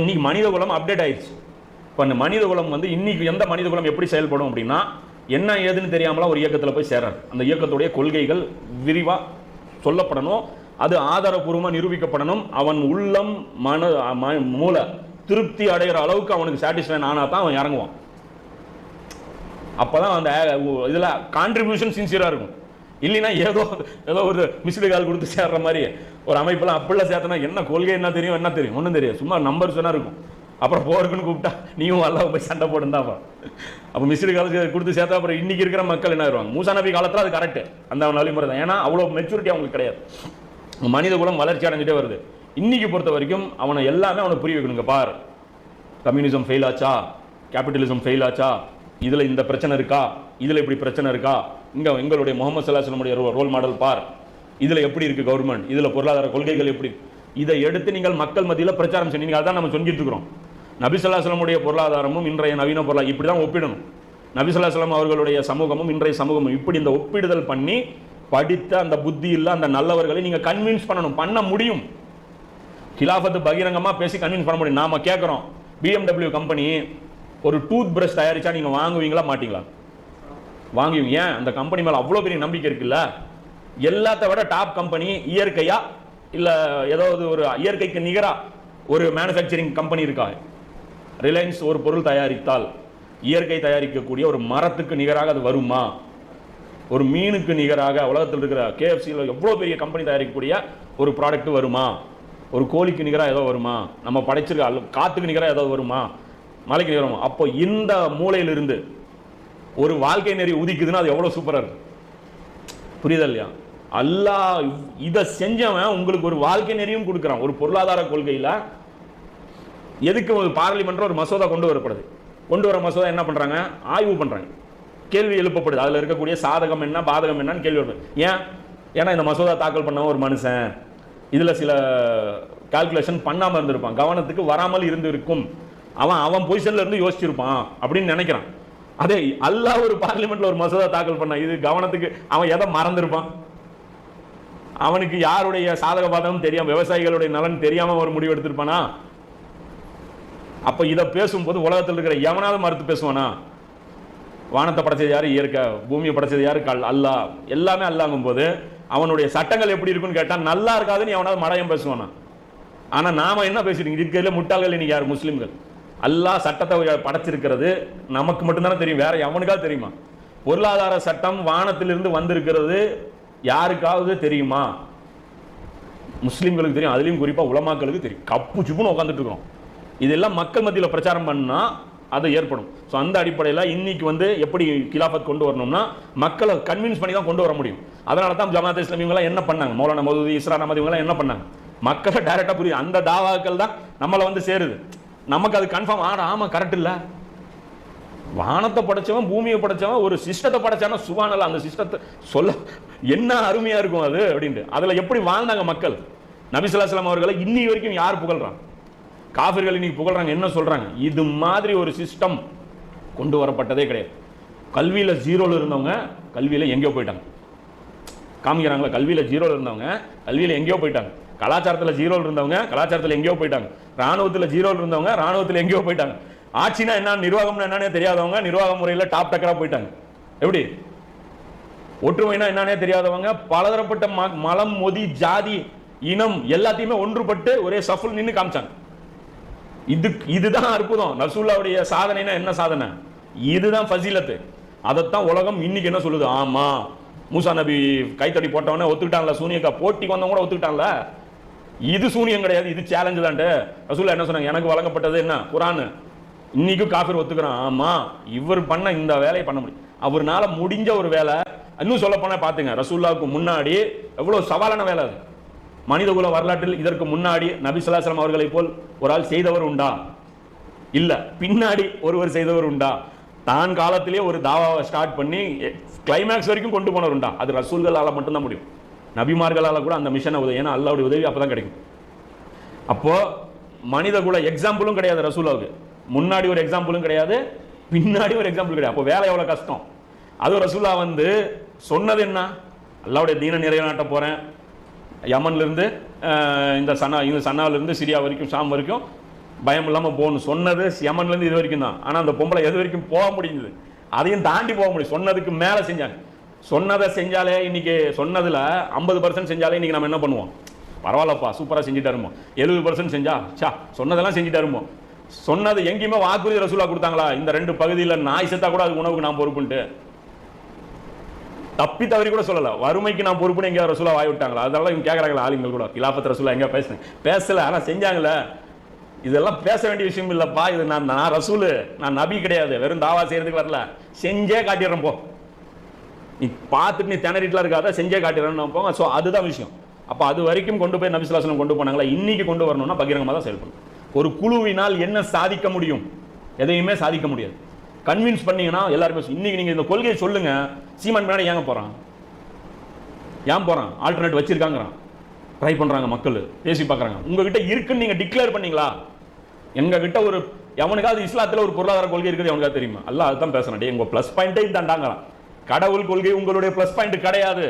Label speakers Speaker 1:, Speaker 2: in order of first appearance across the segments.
Speaker 1: இன்னைக்கு மனித குலம் அப்டேட் ஆயிடுச்சு. இப்போ அந்த மனித குலம் வந்து இன்னைக்கு எந்த மனித குலம் எப்படி செயல்படும் அப்படின்னா, என்ன ஏதுன்னு தெரியாமலாம் ஒரு இயக்கத்தில் போய் சேர்றாரு. அந்த இயக்கத்துடைய கொள்கைகள் விரிவாக சொல்லப்படணும், அது ஆதாரபூர்வமாக நிரூபிக்கப்படணும். அவன் உள்ளம் மூளை திருப்தி அடைகிற அளவுக்கு அவனுக்கு சாட்டிஸ்ஃபை ஆனால் தான் அவன் இறங்குவான். அப்போதான் அந்த இதில் கான்ட்ரிபியூஷன் சின்சியராக இருக்கும். இல்லைன்னா ஏதோ ஏதோ ஒரு மிஸ்டு கால் கொடுத்து சேர்ற மாதிரி ஒரு அமைப்பெல்லாம் அப்படிலாம் சேர்த்தனா என்ன கொள்கை என்ன தெரியும் ஒன்றும் தெரியும், சும்மா நம்பர் சொன்னா இருக்கும். அப்புறம் போருக்குன்னு கூப்பிட்டா நீயும் அல்ல போய் சண்டை போடுந்தாப்பா. அப்போ மிஸ்டு கால் கொடுத்து சேர்த்தா அப்புறம் இன்னைக்கு இருக்கிற மக்கள் என்ன ஆயிடுவாங்க. மூசா நபி காலத்தில் அது கரெக்டு, அந்த வழிமுறை தான். ஏன்னா அவ்வளோ மெச்சூரிட்டி அவங்களுக்கு கிடையாது. மனித குலம் வளர்ச்சி அடைஞ்சிட்டே வருது. இன்னைக்கு பொறுத்த வரைக்கும் அவனை எல்லாமே அவனை புரிய வைக்கணுங்க. பார், கம்யூனிசம் ஃபெயில் ஆச்சா, கேபிட்டலிசம் ஃபெயில் ஆச்சா, இதில் இந்த பிரச்சனை இருக்கா, இதில் இப்படி பிரச்சனை இருக்கா, இங்கே எங்களுடைய முகமது ஸல்லல்லாஹு அலைஹி வஸல்லம் ரோல் மாடல் பார், இதில் எப்படி இருக்குது கவர்மெண்ட், இதில் பொருளாதார கொள்கைகள் எப்படி, இதை எடுத்து நீங்கள் மக்கள் மத்தியில் பிரச்சாரம் செய்யுங்க. அதான் நம்ம சொல்லிட்டு இருக்கிறோம். நபி ஸல்லல்லாஹு அலைஹி வஸல்லம் பொருளாதாரமும் இன்றைய நவீன பொருளாதாரம் இப்படி தான் ஒப்பிடணும். நபி ஸல்லல்லாஹு அலைஹி வஸல்லம் அவர்களுடைய சமூகமும் இன்றைய சமூகமும் இப்படி இந்த ஒப்பிடுதல் பண்ணி படித்த அந்த புத்தி இல்லை அந்த நல்லவர்களை நீங்கள் கன்வின்ஸ் பண்ணணும். பண்ண முடியும். கிலாஃபத்து பகிரங்கமாக பேசி கன்வின்ஸ் பண்ண முடியும். நாம கேட்குறோம், BMW கம்பெனி ஒரு டூத் பிரஷ் தயாரிச்சா நீங்கள் வாங்குவீங்களா மாட்டீங்களா? வாங்குவீங்க. ஏன்? அந்த கம்பெனி மேலே அவ்வளோ பெரிய நம்பிக்கை இருக்குல்ல. எல்லாத்த விட டாப் கம்பெனி இயற்கையா இல்லை ஏதாவது ஒரு இயற்கைக்கு நிகராக ஒரு மேனுஃபேக்சரிங் கம்பெனி இருக்கா? ரிலையன்ஸ் ஒரு பொருள் தயாரித்தால் இயற்கை தயாரிக்கக்கூடிய ஒரு மரத்துக்கு நிகராக அது வருமா? ஒரு மீனுக்கு நிகராக உலகத்தில் இருக்கிற KFCயில் எவ்வளோ பெரிய கம்பெனி தயாரிக்கக்கூடிய ஒரு ப்ராடக்ட் வருமா? ஒரு கோழிக்கு நிகராக ஏதோ வருமா? நம்ம படைச்சிருக்க காற்றுக்கு நிகராக ஏதோ வருமா? மலைக்கு நிகராக வருமா? அப்போ இந்த மூலையிலிருந்து ஒரு வாழ்க்கை நெறி உதிக்குதுன்னா அது எவ்வளோ சூப்பராக இருக்கு. புரியுதா இல்லையா? அல்லாஹ் இதை செஞ்சவன் உங்களுக்கு ஒரு வாழ்க்கை நெறியும் கொடுக்குறான். ஒரு பொருளாதார கொள்கையில் எதுக்கு ஒரு பார்லிமெண்ட்ல ஒரு மசோதா கொண்டு வரப்படுது. கொண்டு வர மசோதா என்ன பண்ணுறாங்க? ஆய்வு பண்ணுறாங்க, கேள்வி எழுப்பப்படுது. அதில் இருக்கக்கூடிய சாதகம் என்ன பாதகம் என்னன்னு கேள்வி எழுப்பு. ஏன்னா இந்த மசோதா தாக்கல் பண்ணவன் ஒரு மனுஷன், இதில் சில கால்குலேஷன் பண்ணாமல் இருந்திருப்பான், கவனத்துக்கு வராமல் இருந்து இருக்கும், அவன் பொசிஷன்ல இருந்து யோசிச்சிருப்பான் அப்படின்னு நினைக்கிறான். அதே அல்லாஹ் ஒரு பார்லிமெண்ட்ல ஒரு மசோதா தாக்கல் பண்ண, இது கவனத்துக்கு அவன் எதை மறந்துருப்பான், அவனுக்கு யாருடைய சாதக பாதகம் தெரியாம, விவசாயிகளுடைய நலன் தெரியாம ஒரு முடிவு எடுத்திருப்பானா? அப்ப இதை பேசும்போது உலகத்தில் இருக்கிற எவனாவது மறுத்து பேசுவானா? வானத்தை படைச்சது யாரு? இயற்கை. பூமியை படைச்சது யாரு? அல்லாஹ். எல்லாமே அல்லாங்கும் போது அவனுடைய சட்டங்கள் எப்படி இருக்குன்னு கேட்டா நல்லா இருக்காதுன்னு எவனாவது மடையம் பேசுவானா? ஆனா நாம என்ன பேசிட்டு இருக்கிறதுல முட்டாள்கள் இன்னைக்கு யார்? முஸ்லிம்கள். அல்லாஹ் சட்டத்தை படைச்சிருக்கிறது நமக்கு மட்டும்தானே தெரியும், வேற எவனுக்காவது தெரியுமா? பொருளாதார சட்டம் வானத்திலிருந்து வந்திருக்கிறது யாருக்காவது தெரியுமா? முஸ்லிம்களுக்கு தெரியும், அதுலயும் குறிப்பா உலமாக்களுக்கு தெரியும். கப்பு சுப்புன்னு உட்காந்துட்டு இருக்கிறோம். இதெல்லாம் மக்கள் மத்தியில் பிரச்சாரம் பண்ணா அது ஏற்படும். ஸோ அந்த அடிப்படையில் இன்னைக்கு வந்து எப்படி கிலாஃபத் கொண்டு வரணும்னா மக்களை கன்வின்ஸ் பண்ணி தான் கொண்டு வர முடியும். அதனால தான் ஜமாத் இஸ்லாமியங்களாம் என்ன பண்ணாங்க, மௌலானா மௌதூதி, இஸ்ரா அஹமது இவங்களாம் என்ன பண்ணாங்க, மக்களை டைரக்டாக புரியுது. அந்த தாவாக்கள் தான் நம்மளை வந்து சேருது. நமக்கு அது கன்ஃபார்ம் ஆமாம் கரெக்ட் இல்லை. வானத்தை படைச்சவன் பூமியை படைச்சவன் ஒரு சிஸ்டத்தை படைச்சானா சுபானல்ல, அந்த சிஸ்டத்தை சொல்ல என்ன அருமையா இருக்கும் அது அப்படின்ட்டு. அதுல எப்படி வாழ்ந்தாங்க மக்கள். நபி ஸல்லல்லாஹு அலைஹி வஸல்லம் அவர்களை இன்னி வரைக்கும் யார் புகழ்றாங்க? காஃபிர்கள் இன்னைக்கு புகழ்றாங்க. என்ன சொல்றாங்க? இது மாதிரி ஒரு சிஸ்டம் கொண்டு வரப்பட்டதே கிடையாது. கல்வியில ஜீரோல இருந்தவங்க கல்வியில எங்கேயோ போயிட்டாங்க. காமிக்கிறாங்களா? கல்வியில ஜீரோல இருந்தவங்க கல்வியில எங்கேயோ போயிட்டாங்க. கலாச்சாரத்தில் ஜீரோல இருந்தவங்க கலாச்சாரத்தில் எங்கேயோ போயிட்டாங்க. ராணுவத்தில் ஜீரோல இருந்தவங்க ராணுவத்தில் எங்கேயோ போயிட்டாங்க. ஆட்சினா என்ன, நிர்வாகம்னா என்னன்னே தெரியாதவங்க நிர்வாக முறையில் டாப் டக்கரா போயிட்டாங்க. எப்படி? ஒற்றுமைனா என்னன்னே தெரியாதவங்க பலதரப்பட்ட மலம், மொதி, ஜாதி, இனம் எல்லாத்தையுமே ஒன்றுபட்டு ஒரே சஃபுல் நின்று காமிச்சாங்க. இதுதான் அற்புதம். ரசூலுல்லாஹ்வுடைய சாதனைனா என்ன சாதனை? இதுதான் ஃபசீலத்து. அதைத்தான் உலகம் இன்னைக்கு என்ன சொல்லுது? ஆமா, மூசா நபி கைத்தடி போட்டவனே ஒத்துக்கிட்டான்ல, சூனியக்கா போட்டிக்கு வந்தவங்க கூட ஒத்துக்கிட்டான்ல, இது சூனியம் கிடையாது, இது சேலஞ்சு தான்ட்டு ரசூலுல்லாஹ் என்ன சொன்னாங்க? எனக்கு வழங்கப்பட்டது என்ன? குர்ஆன். இன்னைக்கும் காஃபிர் ஒத்துக்கிறான். ஆமா, இவர் பண்ண இந்த வேலையை பண்ண முடியும். அவர்னால முடிஞ்ச ஒரு வேலை. இன்னும் சொல்ல போனா பாத்துங்க, ரசூலுல்லாஹ்வுக்கு முன்னாடி எவ்வளவு சவாலான வேலை அது. மனிதகுல வரலாற்றில் இதற்கு முன்னாடி நபி ஸல்லல்லாஹு அலைஹி வஸல்லம் அவர்களை போல் ஒரு ஆள் செய்தவர் உண்டா? இல்ல. பின்னாடி ஒருவர் செய்தவர் உண்டா? தான் காலத்திலே ஒரு தாவாவை ஸ்டார்ட் பண்ணி கிளைமேக்ஸ் வரைக்கும் கொண்டு போனவர் உண்டா? அது ரசூல்களால மட்டும்தான் முடியும். நபிமார்களால கூட அந்த மிஷனை உதவி, ஏன்னா அல்லாஹ்வுடைய உதவி அப்பதான் கிடைக்கும். அப்போ மனிதகுல எக்ஸாம்பிளும் கிடையாது ரசூலுல்லாஹ்வுக்கு. முன்னாடி ஒரு எக்ஸாம்பிளும் கிடையாது, பின்னாடி ஒரு எக்ஸாம்பிள் கிடையாது. அப்போ வேலை எவ்வளவு கஷ்டம். அது ரசூலுல்லாஹ் வந்து சொன்னது என்ன? அல்லாஹ்வுடைய தீனை நிறைவேற்ற போறேன், யமன்ல இருந்து இந்த சன்னாவிலிருந்து சிரியா வரைக்கும், ஷாம் வரைக்கும் பயம் இல்லாமல் போகணும். சொன்னது யமன்லேருந்து இது வரைக்கும் தான். ஆனால் அந்த பொம்பளை எது வரைக்கும் போக முடியுது, அதையும் தாண்டி போக முடியும். சொன்னதுக்கு மேலே செஞ்சாங்க. சொன்னதை செஞ்சாலே இன்னைக்கு சொன்னதில் 50% செஞ்சாலே இன்னைக்கு நம்ம என்ன பண்ணுவோம், பரவாயில்லப்பா சூப்பராக செஞ்சுட்டாருமோ. 70% செஞ்சா சொன்னதெல்லாம் செஞ்சுட்டாருமோ. சொன்னது எங்கேயுமே வாக்குறுதி ரசூலா கொடுத்தாங்களா? இந்த 2 பகுதியில் நாய் செத்தா கூட அது உணவுக்கு நான் பொறுப்புன்ட்டு தப்பி தவறி கூட சொல்லலை. வறுமைக்கு நான் பொறுப்புன்னு எங்கேயாவது ரசூலா வாய் விட்டாங்களா? அதனால இவங்க கேட்குறாங்களா ஆளுங்கள் கூட, கிலாஃபத் ரசூலா எங்கே பேசல, ஆனால் செஞ்சாங்களே. இதெல்லாம் பேச வேண்டிய விஷயம் இல்லைப்பா. இது நான் ரசூலு, நான் நபி கிடையாது, வெறும் தாவா செய்யறதுக்கு வரல, செஞ்சே காட்டிடுறேன் போ, நீ பார்த்துட்டு நீ திணறிட்டுலாம் இருக்காத, செஞ்சே காட்டிடுறேன்னு போங்க. ஸோ அதுதான் விஷயம். அப்போ அது வரைக்கும் கொண்டு போய் நபி ஸல்லல்லாஹு அலைஹி வஸல்லம் கொண்டு போனாங்களா? இன்னைக்கு கொண்டு வரணும்னா பகிரங்கமாக தான் செயல்படும். ஒரு குழுவினால் என்ன சாதிக்க முடியும்? எதையுமே சாதிக்க முடியாது. கன்வின்ஸ் பண்ணீங்கன்னா எல்லாருமே இன்னைக்கு நீங்கள் இந்த கொள்கையை சொல்லுங்க, சீமான் பின்னாடி ஏன் போகிறான், ஆல்டர்னேட் வச்சிருக்காங்கிறான், ட்ரை பண்ணுறாங்க, மக்கள் பேசி பார்க்குறாங்க. உங்ககிட்ட இருக்குன்னு நீங்கள் டிக்ளேர் பண்ணீங்களா? எங்ககிட்ட ஒரு எவனுக்காவது இஸ்லாத்தில் ஒரு பொருளாதார கொள்கை இருக்குது எவனுக்காவது தெரியுமா? அல்ல அதுதான் பேசுறேன். உங்கள் ப்ளஸ் பாயிண்டே தாண்டாங்கிறான். கடவுள் கொள்கை உங்களுடைய ப்ளஸ் பாயிண்ட் கிடையாது.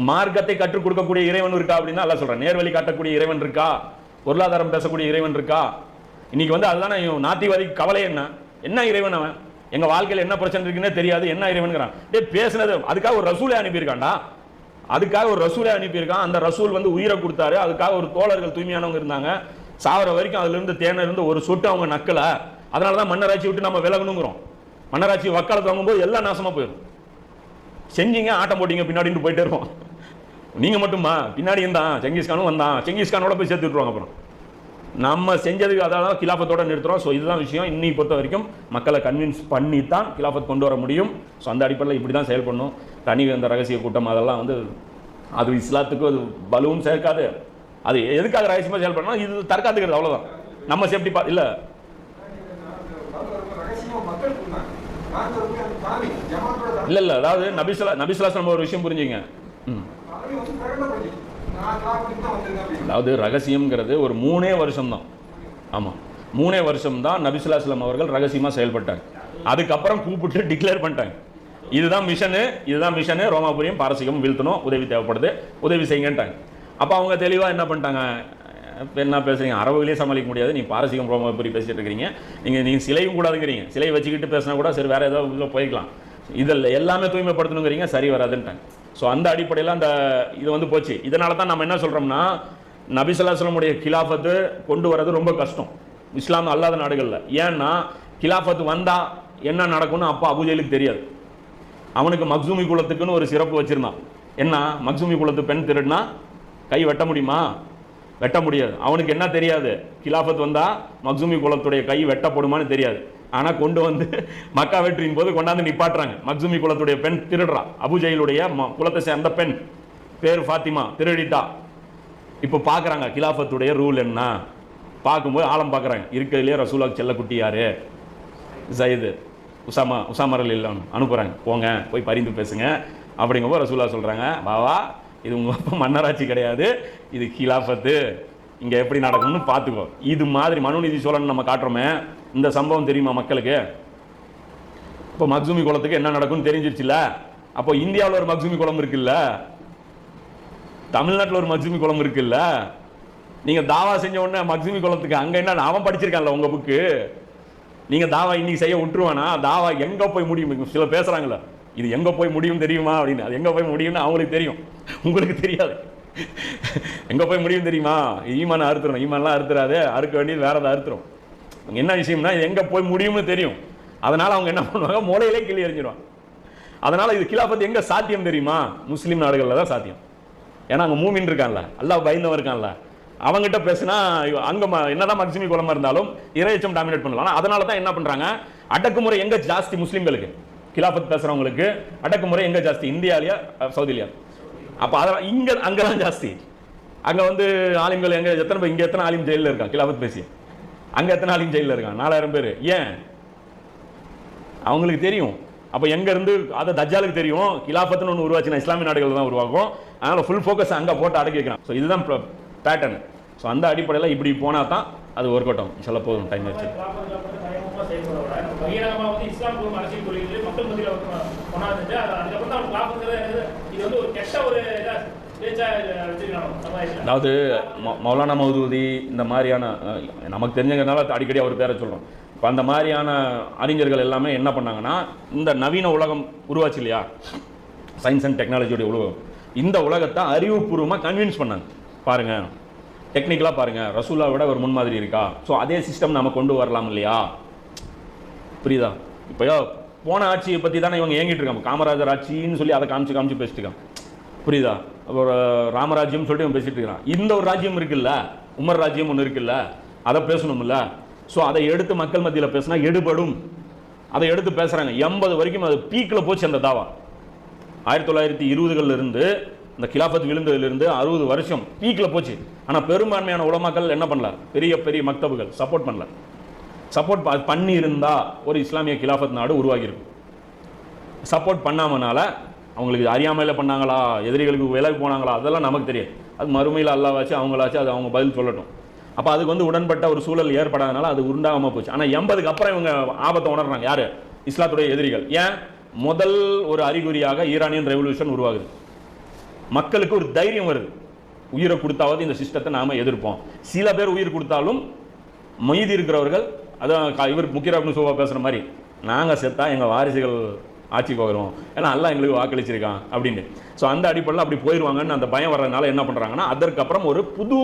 Speaker 1: மார்க்கத்தை கற்றுக் கொடுக்கக்கூடிய இறைவன் இருக்கா அப்படின்னா அல்ல சொல்கிறேன். நேர்வழி காட்டக்கூடிய இறைவன் இருக்கா? பொருளாதாரம் பேசக்கூடிய இறைவன் இருக்கா? இன்னைக்கு அதுதானே நாத்திவாதி கவலை. என்ன இறைவன் அவன்? எங்கள் வாழ்க்கையில் என்ன பிரச்சனை இருக்குன்னே தெரியாது, என்ன இறைவனுங்கிறான். பேசுனது அதுக்காக ஒரு ரசூலை அனுப்பியிருக்காண்டா, அதுக்காக ஒரு ரசூலை அனுப்பியிருக்கான். அந்த ரசூல் உயிரை கொடுத்தாரு. அதுக்காக ஒரு தோழர்கள் தூய்மையானவங்க இருந்தாங்க. சாவர வரைக்கும் அதுல இருந்து தேன இருந்து ஒரு சொட்டு அவங்க நக்கல. அதனாலதான் மன்னராட்சி விட்டு நம்ம விலகணுங்கிறோம். மன்னராட்சி வக்காலத்து வாங்கும்போது எல்லாம் நாசமா போயிடும். செஞ்சீங்க, ஆட்டம் போட்டீங்க, பின்னாடி போயிட்டே இருப்போம். நீங்க மட்டுமா பின்னாடி இருந்தான், செங்கிஸ்கானும் வந்தான், செங்கிஸ்கானோட போய் சேர்த்து விட்டுருவாங்க. அப்புறம் நம்ம செஞ்சதுக்கு அதான் கிலாஃபத்தோட நிறுத்துறோம். ஸோ இதுதான் விஷயம். இன்னைக்கு பொறுத்த வரைக்கும் மக்களை கன்வின்ஸ் பண்ணி தான் கிலாஃபத் கொண்டு வர முடியும். ஸோ அந்த அடிப்படையில் இப்படி தான் செயல்படணும். தனி அந்த ரகசிய கூட்டம் அதெல்லாம் அது இஸ்லாத்துக்கு அது பலூன் சேர்க்காது. அது எதுக்காக ரகசியமாக செயல்படணும்? இது தற்காத்துக்கிறது, அவ்வளோதான். நம்ம சேஃப்டி இல்லை இல்லை இல்லை. அதாவது நபிஸ்லாஸ்லம் ஒரு விஷயம் புரிஞ்சுங்க. அதாவது ரகசியம்ங்கிறது ஒரு 3 வருஷம் தான். ஆமாம், 3 வருஷம் தான் நபிஸ்லாஸ்லம் அவர்கள் ரகசியமாக செயல்பட்டாங்க. அதுக்கப்புறம் கூப்பிட்டு டிக்ளேர் பண்ணிட்டாங்க, இதுதான் மிஷனு, ரோமாபுரியும் பாரசீகம் வீழ்த்தணும், உதவி தேவைப்படுது, உதவி செய்யுங்கன்ட்டாங்க. அப்போ அவங்க தெளிவாக என்ன பண்ணிட்டாங்க, என்ன பேசுறீங்க, அரபுகளே சமாளிக்க முடியாது, நீ பாரசீகம் ரோமாபுரி பேசிட்டு இருக்கிறீங்க, நீங்கள் சிலையும் கூடாதுங்கிறீங்க, சிலை வச்சுக்கிட்டு பேசினா கூட சரி, வேறு ஏதாவது உள்ள போய்க்கலாம், இதில் எல்லாமே தூய்மைப்படுத்தணுங்கிறீங்க, சரி வராதுன்ட்டாங்க. ஸோ அந்த அடிப்படையில் அந்த இது போச்சு. இதனால தான் நம்ம என்ன சொல்கிறோம்னா, நபி ஸல்லல்லாஹு அலைஹி வஸல்லம் உடைய கிலாஃபத்து கொண்டு வரது ரொம்ப கஷ்டம் இஸ்லாம் அல்லாத நாடுகளில். ஏன்னா கிலாஃபத்து வந்தால் என்ன நடக்கும்னு அப்போ அபூஜலுக்கு தெரியாது. அவனுக்கு மக்சூமி குலத்துக்குன்னு ஒரு சிறப்பு வச்சுருந்தான். என்ன, மக்சூமி குலத்து பெண் திருடுனா கை வெட்ட முடியுமா? வெட்ட முடியாது. அவனுக்கு என்ன தெரியாது, கிலாஃபத் வந்தால் மக்சூமி குலத்துடைய கை வெட்டப்படுமான்னு தெரியாது. ஆனால் கொண்டு மக்கா வெற்றியின் போது கொண்டாந்து நிப்பாட்டுறாங்க. மக்சூமி குலத்துடைய பெண் திருடுறா, அபூஜைலுடைய குலத்தை சேர்ந்த பெண், பேர் ஃபாத்திமா, திருடிட்டா. இப்போ பார்க்குறாங்க கிலாஃபத்துடைய ரூல் என்ன. பார்க்கும்போது ஆழம் பார்க்குறாங்க, இருக்கிறதுலே ரசூலாக்கு செல்லக்குட்டி யாரு, ஜயது, உசாமா ரலியல்லாஹு அன்ஹு அனுப்புகிறாங்க, போங்க போய் பரிந்து பேசுங்க அப்படிங்கும்போது ரசூலா சொல்கிறாங்க, வாவா இது உங்கள் அப்பா மன்னராட்சி கிடையாது, இது கிலாஃபத்து, இங்கே எப்படி நடக்கும்னு பார்த்துக்கோ. இது மாதிரி மனுநீதி சோழன் நம்ம காட்டுறோமே, இந்த சம்பவம் தெரியுமா மக்களுக்கு? இப்போ மக்சூமி குலத்துக்கு என்ன நடக்கும்னு தெரிஞ்சிருச்சுல்ல. அப்போ இந்தியாவில் ஒரு மக்சூமி குளம் இருக்குல்ல, தமிழ்நாட்டில் ஒரு மக்சூமி குளம் இருக்குல்ல. நீங்கள் தாவா செஞ்ச உடனே மக்சூமி குளத்துக்கு அங்கே என்ன, அவன் படிச்சிருக்கான்ல உங்கள் புக்கு, நீங்கள் தாவா இன்னைக்கு செய்ய விட்டுருவானா? தாவா எங்கே போய் முடியும்? சில பேசுகிறாங்களே, இது எங்கே போய் முடியும் தெரியுமா அப்படின்னு. அது எங்கே போய் முடியும்னு அவங்களுக்கு தெரியும், உங்களுக்கு தெரியாது. எங்கே போய் முடியும் தெரியுமா? ஈமான் அறுத்துரும், ஈமான்லாம் அறுத்துறாது, அறுக்க வேண்டியது வேற ஏதாவது அறுத்துரும். என்ன விஷயம்னா இது எங்கே போய் முடியும்னு தெரியும். அதனால் அவங்க என்ன பண்ணுவாங்க, மூளையிலே கிளி எறிஞ்சிருவாங்க. அதனால் இது கிலாஃபத் எங்கே சாத்தியம் தெரியுமா? முஸ்லீம் நாடுகளில் தான் சாத்தியம். ஏன்னா அங்கே மூமின் இருக்கான்ல, அல்லாஹ் பயந்தவன் இருக்கான்ல, அவங்ககிட்ட பேசுனா அங்கே என்னதான் மக்சூமி குலமா இருந்தாலும் இறையச்சம் டாமினேட் பண்ணலாம். அதனால தான் என்ன பண்ணுறாங்க, அடக்குமுறை எங்கே ஜாஸ்தி முஸ்லீம்களுக்கு, கிலாஃபத் பேசுகிறவங்களுக்கு அடக்குமுறை எங்கே ஜாஸ்தி, இந்தியாவிலையா சவுதிலையா? அப்போ அதெல்லாம் அங்கே தான் ஜாஸ்தி. அங்கே ஆலிம்கள் எங்கே, எத்தனை பேர் இங்கே, எத்தனை ஆலிம் ஜெயிலில் இருக்கான் கிலாஃபத் பேசி, அங்கே எத்தனை ஆலிம் ஜெயிலில் இருக்கான்? 4000 பேர். ஏன்? அவங்களுக்கு தெரியும். அப்போ எங்கேருந்து அதை தஜ்ஜாலுக்கு தெரியும், கிலாஃபத்துன்னு ஒன்று உருவாச்சுன்னா இஸ்லாமிய நாடுகள் தான் உருவாகும். அதனால் ஃபுல் ஃபோக்கஸ் அங்கே போட்டு அடக்கி வைக்கிறான். ஸோ இதுதான் பேட்டர்ன். ஸோ அந்த அடிப்படையில் இப்படி போனால் தான் அது ஒர்க் அவுட் ஆகும். சொல்ல போதும், டைம் ஆச்சு. அதாவது மௌலானா மௌதூதி இந்த மாதிரியான நமக்கு தெரிஞ்சதுனால அடிக்கடி அவர் பேரை சொல்கிறோம். இப்போ அந்த மாதிரியான அறிஞர்கள் எல்லாமே என்ன பண்ணாங்கன்னா, இந்த நவீன உலகம் உருவாச்சு இல்லையா, சயின்ஸ் அண்ட் டெக்னாலஜியோடைய உலகம், இந்த உலகத்தை அறிவுபூர்வமாக கன்வின்ஸ் பண்ணாங்க. பாருங்கள், டெக்னிக்கலாக பாருங்கள், ரசூலா விட ஒரு முன்மாதிரி இருக்கா, ஸோ அதே சிஸ்டம் நம்ம கொண்டு வரலாம் இல்லையா, புரியுதா? இப்போ போன ஆட்சியை பற்றி தானே இவங்க ஏங்கிட்டு இருக்காங்க, காமராஜர் ஆட்சின்னு சொல்லி அதை காமிச்சு பேசிட்டு இருக்காங்க, புரியுதா? ஒரு ராமராஜ்யம் சொல்லிட்டு இவன் பேசிட்டு இருக்கான். இந்த ஒரு ராஜ்யம் இருக்குல்ல, உமர் ராஜ்யம் ஒன்று இருக்குல்ல, அதை பேசணும்ல. ஸோ அதை எடுத்து மக்கள் மத்தியில் பேசினா எடுபடும், அதை எடுத்து பேசுகிறாங்க. 80 வரைக்கும் அது பீக்கில் போச்சு அந்த தாவா. 1920களில் இருந்து இந்த கிலாஃபத் விழுந்ததிலிருந்து 60 வருஷம் பீக்கில் போச்சு. ஆனால் பெரும்பான்மையான உலமாக்கள் என்ன பண்ணல, பெரிய பெரிய மக்தபுகள் சப்போர்ட் பண்ணல. சப்போர்ட் பண்ணி இருந்தால் ஒரு இஸ்லாமிய கிலாஃபத் நாடு உருவாகியிருக்கும். சப்போர்ட் பண்ணாமனால அவங்களுக்கு அறியாமையில் பண்ணாங்களா, எதிரிகளுக்கு விலகி போனாங்களா, அதெல்லாம் நமக்கு தெரியாது. அது மறுமையில் அல்லாவாச்சு அவங்களாச்சு அது அவங்க பதில் சொல்லட்டும். அப்போ அதுக்கு வந்து உடன்பட்ட ஒரு சூழல் ஏற்படாதனால அது உண்டாகாமல் போச்சு. ஆனால் 80க்கு அப்புறம் இவங்க ஆபத்தை உணர்றாங்க. யார்? இஸ்லாத்துடைய எதிரிகள். ஏன்? முதல் ஒரு அறிகுறியாக ஈரானியன் ரெவல்யூஷன் உருவாகுது. மக்களுக்கு ஒரு தைரியம் வருது, உயிரை கொடுத்தாவது இந்த சிஸ்டத்தை நாம் எதிர்ப்போம். சில பேர் உயிர் கொடுத்தாலும் மீதி இருக்கிறவர்கள், அதான் இவர் முக்கிய சோபா பேசுகிற மாதிரி, நாங்கள் செத்தா எங்கள் வாரிசுகள் ஆட்சிக்கு போகிறோம், ஏன்னா எல்லாம் எங்களுக்கு வாக்களிச்சிருக்கான் அப்படின்னு. ஸோ அந்த அடிப்படையில் அப்படி போயிடுவாங்கன்னு அந்த பயம் வர்றதுனால என்ன பண்ணுறாங்கன்னா, அதற்கப்புறம் ஒரு புது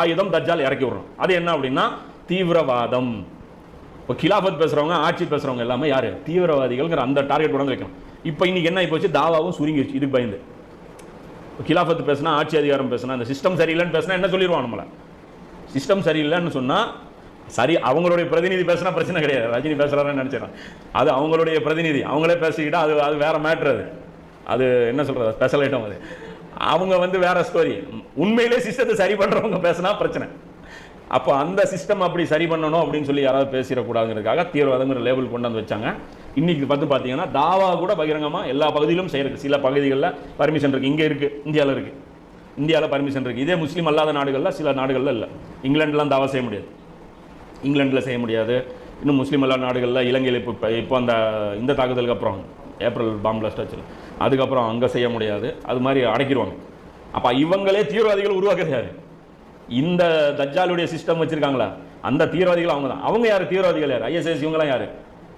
Speaker 1: ஆயுதம் தஜ்ஜால் இறக்கி விடுறோம். அது என்ன அப்படின்னா தீவிரவாதம். இப்போ கிலாஃபத் பேசுகிறவங்க, ஆட்சி பேசுகிறவங்க எல்லாமே யார்? தீவிரவாதிகள்ங்கிற அந்த டார்கெட் உடனே வைக்கணும். இப்போ இன்னைக்கு என்ன ஆகி போச்சு, தாவாவும் சுருங்கிடுச்சு இதுக்கு பயந்து. கிலாஃபத் பேசினா, ஆட்சி அதிகாரம் பேசினா, இந்த சிஸ்டம் சரியில்லைன்னு பேசினா என்ன சொல்லிடுவான் நம்மளை? சிஸ்டம் சரியில்லைன்னு சொன்னால் சரி, அவங்களுடைய பிரதிநிதி பேசினா பிரச்சனை கிடையாது, ரஜினி பேசுகிறாருன்னு நினச்சிடறேன். அது அவங்களுடைய பிரதிநிதி, அவங்களே பேசிக்கிட்டா அது வேற மேட்ரு. அது என்ன சொல்கிறது, ஸ்பெஷல் ஐட்டம். அது அவங்க வந்து வேற ஸ்டோரி. உண்மையிலே சிஸ்டத்தை சரி பண்ணுறவங்க பேசினா பிரச்சனை. அப்போ அந்த சிஸ்டம் அப்படி சரி பண்ணணும் அப்படின்னு சொல்லி யாராவது பேசிடக்கூடாதுங்கிறதுக்காக தீவிரவாதங்கிற லேபிள் கொண்டு வந்து வச்சாங்க. இன்னைக்கு பார்த்தீங்கன்னா தாவா கூட பகிரங்கமாக எல்லா பகுதியிலும் செய்யறது. சில பகுதிகளில் பர்மிஷன் இருக்குது, இங்கே இருக்குது, இந்தியாவில் இருக்குது. இந்தியாவில் பர்மிஷன் இருக்குது. இதே முஸ்லீம் அல்லாத நாடுகளில் சில நாடுகளில் இல்லை. இங்கிலாந்துலாம் தாவா செய்ய முடியாது, இங்கிலாண்டில் செய்ய முடியாது. இன்னும் முஸ்லீம் எல்லா நாடுகளில், இலங்கையில் இப்போ அந்த இந்த தாக்குதலுக்கு அப்புறம் ஏப்ரல் பாம் பிளாஸ்ட் ஆச்சு, அதுக்கப்புறம் அங்கே செய்ய முடியாது. அது மாதிரி அடைக்கிடுவாங்க. அப்போ இவங்களே தீவிரவாதிகள் உருவாக்குறது யார்? இந்த தஜ்ஜாலுடைய சிஸ்டம் வச்சுருக்காங்களா, அந்த தீவிரவாதிகள் அவங்க தான். அவங்க யார்? தீவிரவாதிகள் யார்? ஐஎஸ்ஐஎஸ் இவங்களாம் யார்?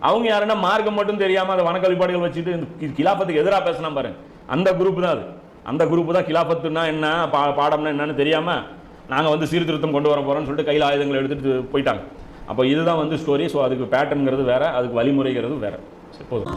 Speaker 1: அவங்க யாருன்னா மார்க்கம் மட்டும் தெரியாமல் அந்த வணக்க வழிபாடுகள் வச்சுட்டு கிலாஃபத்துக்கு எதிராக பேசினா பாருங்க, அந்த குரூப் தான் அது. அந்த குரூப் தான் கிலாஃபத்துனா என்ன, பாடம்னா என்னன்னு தெரியாமல் நாங்கள் வந்து சீர்திருத்தம் கொண்டு வர போகிறோம்னு சொல்லிட்டு கையில் ஆயுதங்களை எடுத்துகிட்டு போயிட்டாங்க. அப்போ இதுதான் வந்து ஸ்டோரி. ஸோ அதுக்கு பேட்டர்னுங்கிறது வேறு, அதுக்கு வழிமுறைங்கிறது வேறு. போதும்.